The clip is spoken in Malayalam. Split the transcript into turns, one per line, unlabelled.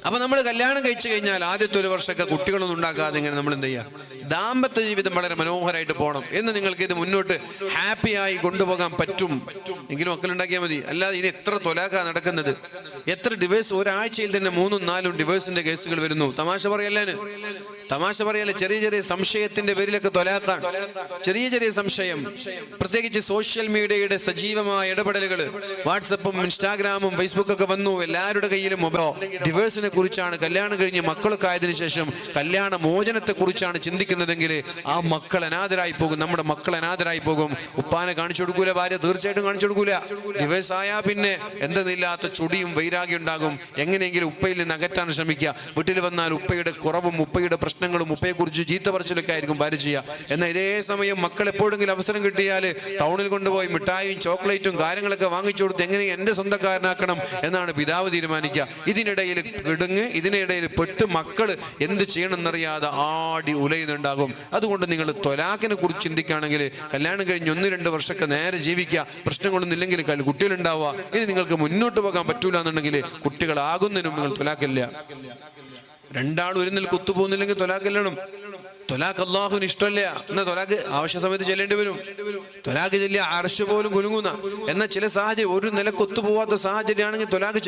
അപ്പൊ നമ്മൾ കല്യാണം കഴിച്ചു കഴിഞ്ഞാൽ ആദ്യത്തെ ഒരു വർഷമൊക്കെ കുട്ടികളൊന്നും ഉണ്ടാക്കാതെ ഇങ്ങനെ നമ്മൾ എന്ത് ചെയ്യുക, ദാമ്പത്യ ജീവിതം വളരെ മനോഹരമായിട്ട് പോകണം എന്ന് നിങ്ങൾക്ക് ഇത് മുന്നോട്ട് ഹാപ്പിയായി കൊണ്ടുപോകാൻ പറ്റും എങ്കിലും മക്കളുണ്ടാക്കിയാൽ മതി. അല്ലാതെ ഇനി എത്ര തൊലാഖ നടക്കുന്നത്, എത്ര ഡിവേഴ്സ് ഒരാഴ്ചയിൽ തന്നെ 3-4 ഡിവേഴ്സിന്റെ കേസുകൾ വരുന്നു. തമാശ പറയല്ലേ, ചെറിയ ചെറിയ സംശയത്തിന്റെ പേരിലൊക്കെ തൊലാഖാണ്. ചെറിയ ചെറിയ സംശയം, പ്രത്യേകിച്ച് സോഷ്യൽ മീഡിയയുടെ സജീവമായ ഇടപെടലുകൾ, വാട്സപ്പും ഇൻസ്റ്റാഗ്രാമും ഫേസ്ബുക്കൊക്കെ വന്നു. എല്ലാവരുടെ കയ്യിലും ഡിവേഴ്സിനെ കുറിച്ചാണ്, കല്യാണം കഴിഞ്ഞ് മക്കളൊക്കെ ആയതിനു ശേഷം കല്യാണ മോചനത്തെ കുറിച്ചാണ് ചിന്തിക്കുന്നതെങ്കിൽ ആ മക്കൾ അനാഥരായി പോകും. നമ്മുടെ മക്കൾ അനാഥരായി പോകും. ഉപ്പാനെ കാണിച്ചു കൊടുക്കൂല, ഭാര്യ തീർച്ചയായിട്ടും കാണിച്ചു കൊടുക്കൂല. ഡിവേഴ്സ് ആയാൽ പിന്നെ എന്തെന്നില്ലാത്ത ചൊടിയും വൈരാഗ്യം ഉണ്ടാകും. എങ്ങനെയെങ്കിലും ഉപ്പയിൽ നിന്ന് അകറ്റാൻ ശ്രമിക്കുക. വീട്ടിൽ വന്നാൽ ഉപ്പയുടെ കുറവും ഉപ്പയുടെ പ്രശ്നങ്ങളും ഉപ്പയെക്കുറിച്ച് ചീത്ത പറച്ചിലൊക്കെ ആയിരിക്കും ഭാര്യ ചെയ്യുക. എന്നാൽ ഇതേ സമയം മക്കൾ എപ്പോഴെങ്കിലും അവസരം കിട്ടിയാൽ ടൗണിൽ കൊണ്ടുപോയി മിഠായിയും ചോക്ലേറ്റും കാര്യങ്ങളൊക്കെ വാങ്ങിച്ചു കൊടുത്ത് എങ്ങനെ എൻ്റെ സ്വന്തക്കാരനാക്കണം എന്നാണ് പിതാവ് തീരുമാനിക്കുക. ഇതിനിടയിൽ ഇതിനിടയിൽ പെട്ട് മക്കൾ എന്ത് ചെയ്യണമെന്നറിയാതെ ആടി ഉലയുന്നുണ്ടാകും. അതുകൊണ്ട് നിങ്ങൾ ത്വലാഖിനെ കുറിച്ച് ചിന്തിക്കുകയാണെങ്കിൽ കല്യാണം കഴിഞ്ഞ് 1-2 വർഷമൊക്കെ നേരെ ജീവിക്കുക. പ്രശ്നങ്ങളൊന്നും ഇല്ലെങ്കിൽ കുട്ടികളുണ്ടാവുക. ഇനി നിങ്ങൾക്ക് മുന്നോട്ട് പോകാൻ പറ്റൂല എന്നുണ്ടെങ്കിൽ കുട്ടികളാകുന്നതിനും നിങ്ങൾ ത്വലാഖില്ല. രണ്ടാളും ഒരു നിലക്ക് ഒത്തുപോകുന്നില്ലെങ്കിൽ ത്വലാഖില്ലണം. ത്വലാഖ് അല്ലാഹുവിന് ഇഷ്ടമല്ല. എന്നാൽ ത്വലാഖ് ആവശ്യ സമയത്ത് ചെല്ലേണ്ടി വരും. ത്വലാഖ് ചെല്ലിയ അർശ് പോലും കുലുങ്ങുന്ന. എന്നാൽ ചില സാഹചര്യം ഒരു നിലക്ക് ഒത്തുപോകാത്ത സാഹചര്യമാണെങ്കിൽ ത്വലാഖ്